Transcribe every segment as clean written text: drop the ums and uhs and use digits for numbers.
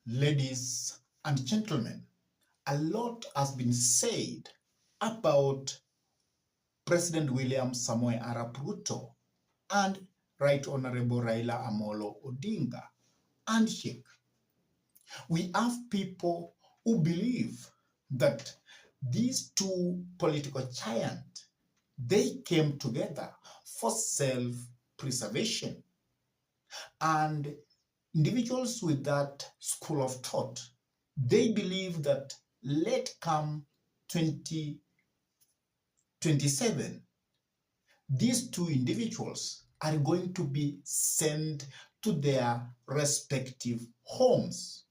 Ladies and gentlemen, a lot has been said about President William Samoei Arap Ruto and Right Honorable Raila Amolo Odinga handshake. We have people who believe that these two political giants, they came together for self-preservation, and individuals with that school of thought, they believe that let come 2027, these two individuals are going to be sent to their respective homes.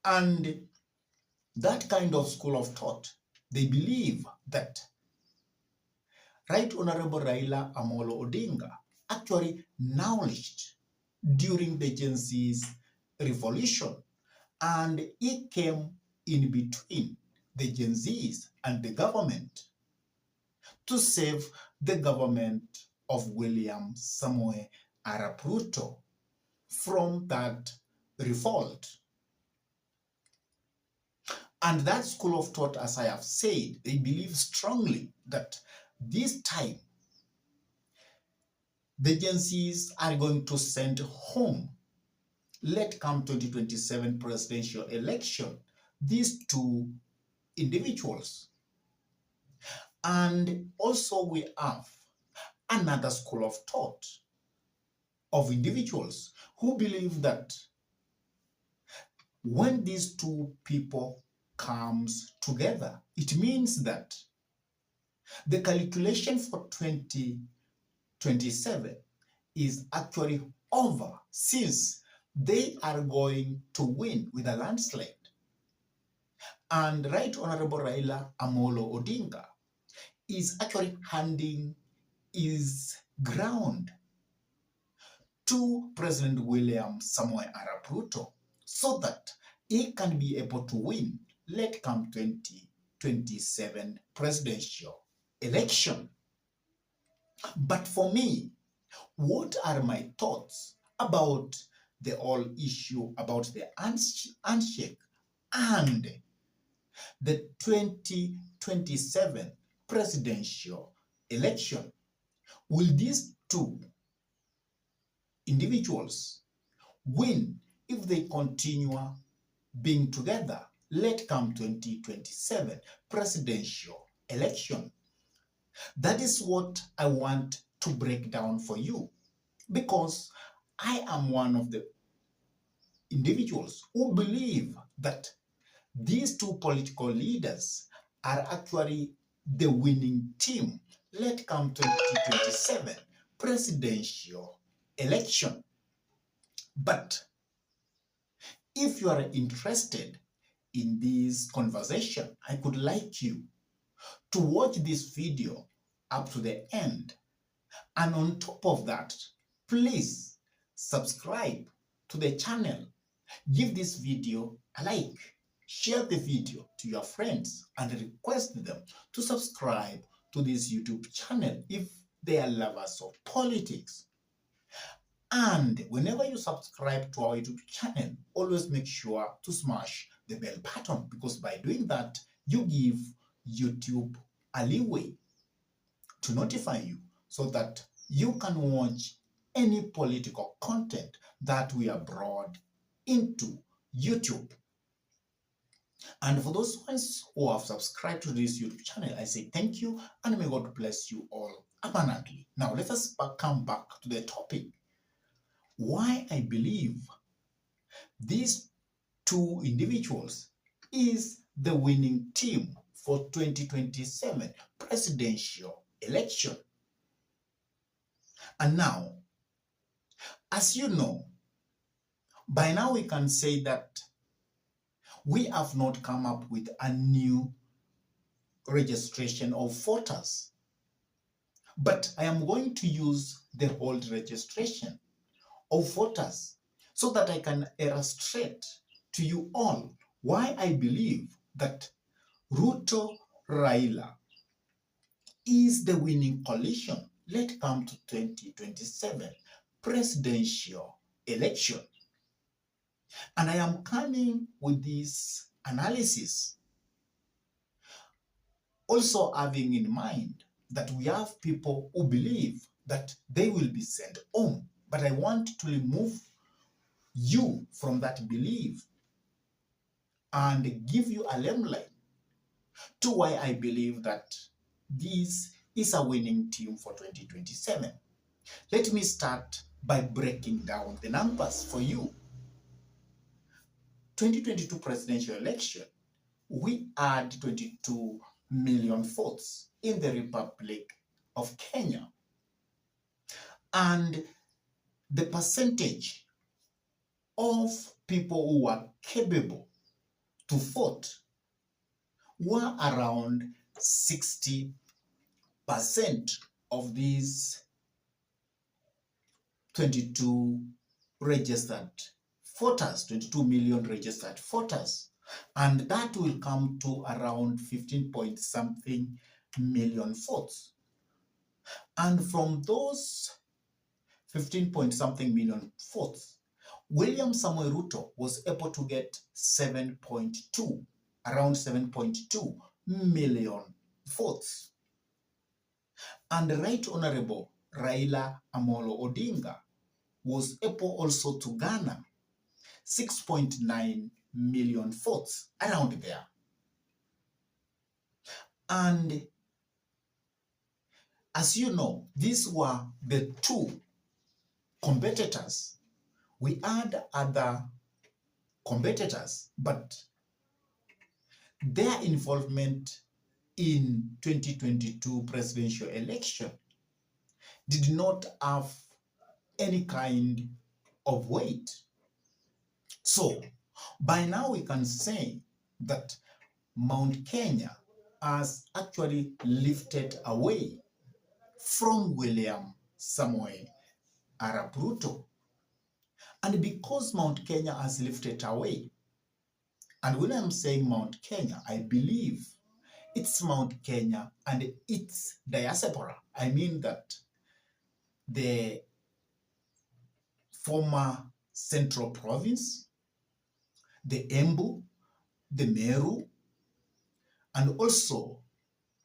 And that kind of school of thought, they believe that Right Honorable Raila Amolo Odinga actually acknowledged during the Gen Z's revolution, and he came in between the Gen Zs and the government to save the government of William Samoei Arap Ruto from that revolt. And that school of thought, as I have said, they believe strongly that this time the Gen Zs are going to send home, let come 2027 presidential election, these two individuals. And also we have another school of thought of individuals who believe that when these two people comes together, it means that the calculation for 2027 is actually over, since they are going to win with a landslide. And Right Honorable Raila Amolo Odinga is actually handing his ground to President William Samoei Arap Ruto so that he can be able to win let come 2027 presidential election. But for me, what are my thoughts about the whole issue about the handshake and the 2027 presidential election? Will these two individuals win if they continue being together let come 2027 presidential election? That is what I want to break down for you, because I am one of the individuals who believe that these two political leaders are actually the winning team let come 2027 presidential election. But if you are interested in this conversation, I could like you to watch this video up to the end. And on top of that, please subscribe to the channel. Give this video a like. Share the video to your friends and request them to subscribe to this YouTube channel if they are lovers of politics. And whenever you subscribe to our YouTube channel, always make sure to smash the bell button, because by doing that, you give YouTube a leeway to notify you so that you can watch any political content that we upload into YouTube. And for those ones who have subscribed to this YouTube channel, I say thank you and may God bless you all abundantly. Now let us come back to the topic. Why I believe these two individuals is the winning team for 2027 presidential election. And now, as you know, by now we can say that we have not come up with a new registration of voters, but I am going to use the old registration of voters so that I can illustrate to you all why I believe that Ruto-Raila is the winning coalition let come to 2027 presidential election. And I am coming with this analysis, also having in mind that we have people who believe that they will be sent home. But I want to remove you from that belief and give you a limelight to why I believe that this is a winning team for 2027. Let me start by breaking down the numbers for you. 2022 presidential election, we had 22 million votes in the Republic of Kenya. And the percentage of people who were capable to vote were around 60% of these 22 registered voters, 22 million registered voters. And that will come to around 15 point something million votes. And from those 15 point something million votes, William Samuel Ruto was able to get 7.2, around 7.2 million votes. And the Right Honorable Raila Amolo Odinga was able also to garner 6.9 million votes, around there. And as you know, these were the two competitors. We had other competitors, but their involvement in 2022 presidential election did not have any kind of weight. So by now we can say that Mount Kenya has actually lifted away from William Samoei Arap Ruto. And because Mount Kenya has lifted away, and when I'm saying Mount Kenya, I believe it's Mount Kenya and its diaspora. I mean that the former Central Province, the Embu, the Meru, and also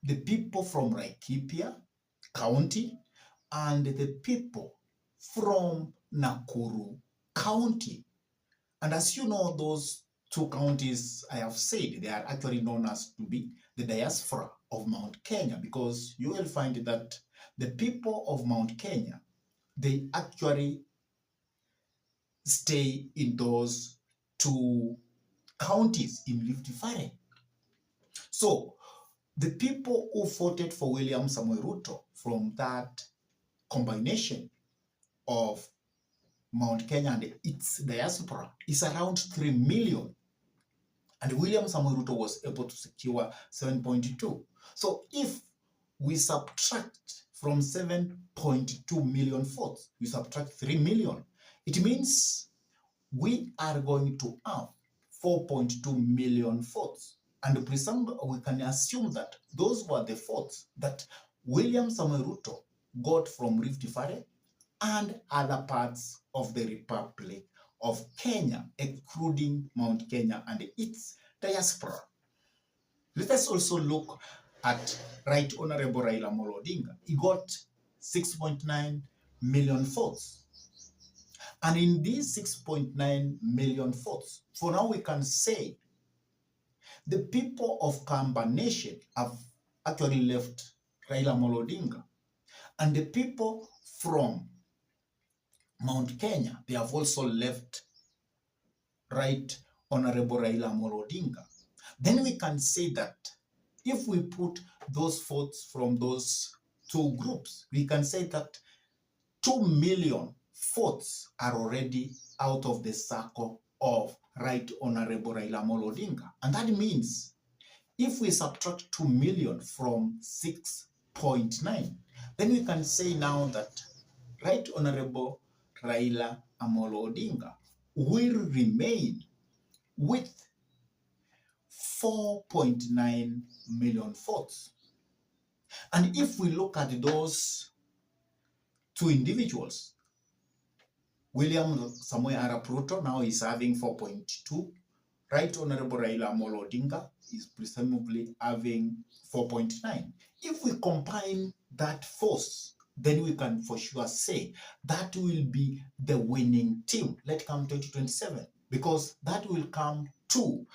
the people from Laikipia County and the people from Nakuru County. And as you know, those two counties I have said, they are actually known as to be the diaspora of Mount Kenya, because you will find that the people of Mount Kenya, they actually stay in those two counties in Rift Valley. So the people who voted for William Samuel Ruto from that combination of Mount Kenya and its diaspora is around 3 million. And William Samuel Ruto was able to secure 7.2. So if we subtract from 7.2 million votes, we subtract 3 million, it means we are going to have 4.2 million votes. And we can assume that those were the votes that William Samuel Ruto got from Rift Valley and other parts of the Republic of Kenya, including Mount Kenya and its diaspora. Let us also look at Right Honorable Raila Amolo Odinga. He got 6.9 million votes. And in these 6.9 million votes, for now we can say the people of Kamba Nation have actually left Raila Amolo Odinga. And the people from Mount Kenya, they have also left Right Honorable Raila Amolo Odinga. Then we can say that if we put those votes from those two groups, we can say that 2 million votes are already out of the circle of Right Honorable Raila Amolo Odinga. And that means if we subtract 2 million from 6.9, then we can say now that Right Honorable Raila Amolo Odinga will remain with 4.9 million votes. And if we look at those two individuals, William Samoei Arap Ruto now is having 4.2. Right Honorable Raila Amolo Odinga is presumably having 4.9. If we combine that force, then we can for sure say that will be the winning team. Let come 2027, because that will come to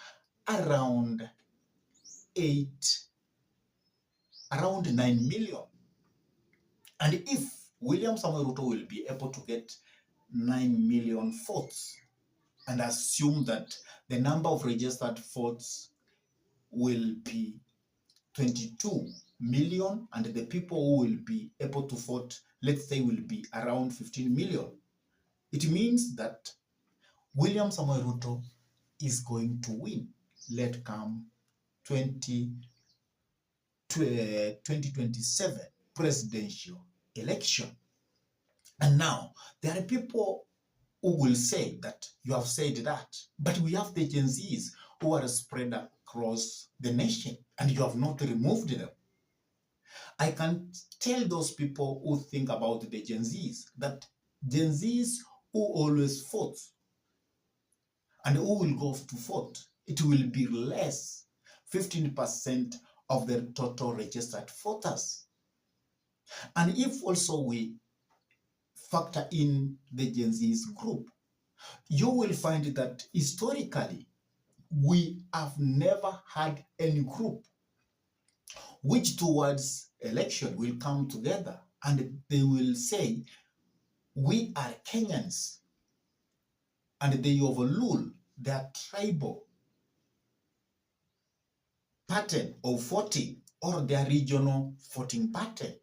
around 9 million. And if William Samoei Ruto will be able to get 9 million votes, and assume that the number of registered votes will be 22 million, and the people who will be able to vote, let's say, will be around 15 million. It means that William Samoei Ruto is going to win. Let come 2027 presidential election. And now, there are people who will say that you have said that, but we have the Gen Zs who are spread across the nation, and you have not removed them. I can tell those people who think about the Gen Zs that Gen Zs who always vote and who will go to vote, it will be less, 15% of the total registered voters. And if also we factor in the Gen Zs group, you will find that historically, we have never had any group which towards election will come together and they will say, we are Kenyans, and they overrule their tribal pattern of voting or their regional voting pattern.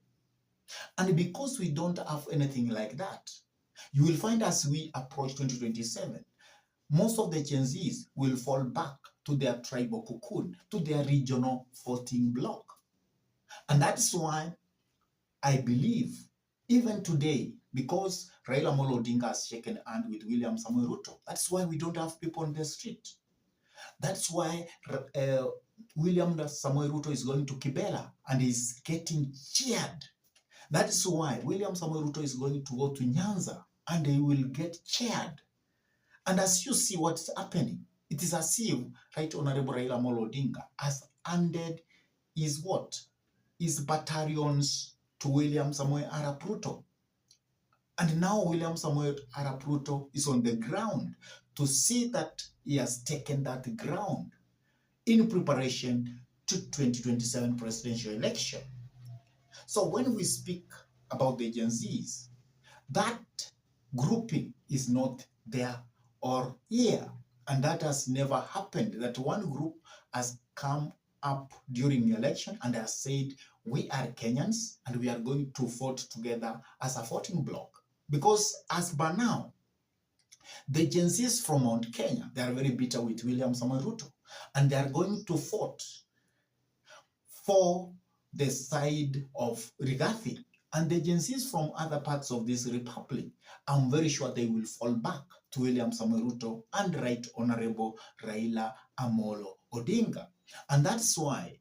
And because we don't have anything like that, you will find as we approach 2027, most of the Gen Zs will fall back to their tribal cocoon, to their regional voting bloc. And that's why I believe, even today, because Raila Amolo Odinga has shaken hand with William Samoei Ruto, that's why we don't have people on the street. That's why William Samoei Ruto is going to Kibera and is getting cheered. That's why William Samoei Ruto is going to go to Nyanza and he will get cheered. And as you see what's happening, it is as if Right Honorable Raila Amolo Odinga has handed his what? His battalions to William Samoei Arap Ruto. And now William Samoei Arap Ruto is on the ground to see that he has taken that ground in preparation to 2027 presidential election. So when we speak about the Gen Zs, that grouping is not there or here. And that has never happened, that one group has come up during the election and has said, we are Kenyans and we are going to vote together as a voting bloc. Because as by now, the Gen Zs from Mount Kenya, they are very bitter with William Samoei Ruto, and they are going to vote for the side of Rigathi. And the Gen Zs from other parts of this republic, I'm very sure they will fall back to William Samoei Ruto and Right Honorable Raila Amolo Odinga. And that's why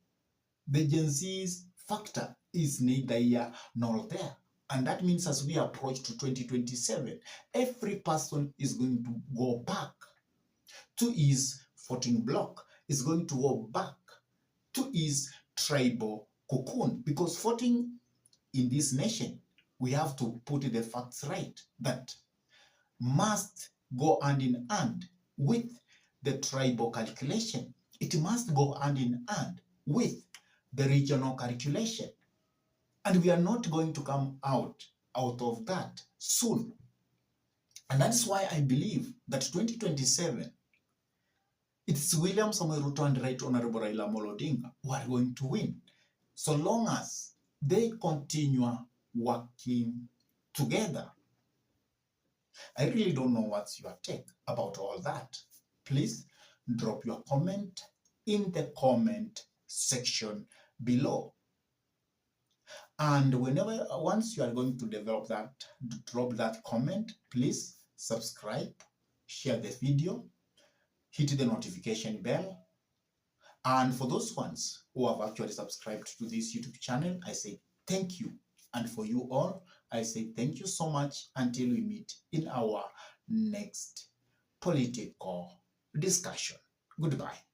the Gen Zs factor is neither here nor there. And that means as we approach to 2027, every person is going to go back to his voting bloc, is going to go back to his tribal cocoon. Because voting in this nation, we have to put the facts right, that must go hand in hand with the tribal calculation. It must go hand in hand with the regional calculation. And we are not going to come out of that soon. And that's why I believe that 2027, it's William Samoei Ruto and Right Honorable Raila Amolo Odinga who are going to win, so long as they continue working together. I really don't know what's your take about all that. Please drop your comment in the comment section below. And once you are going to drop that comment, please subscribe, share the video, hit the notification bell. And for those ones who have actually subscribed to this YouTube channel, I say thank you. And for you all, I say thank you so much until we meet in our next political discussion. Goodbye.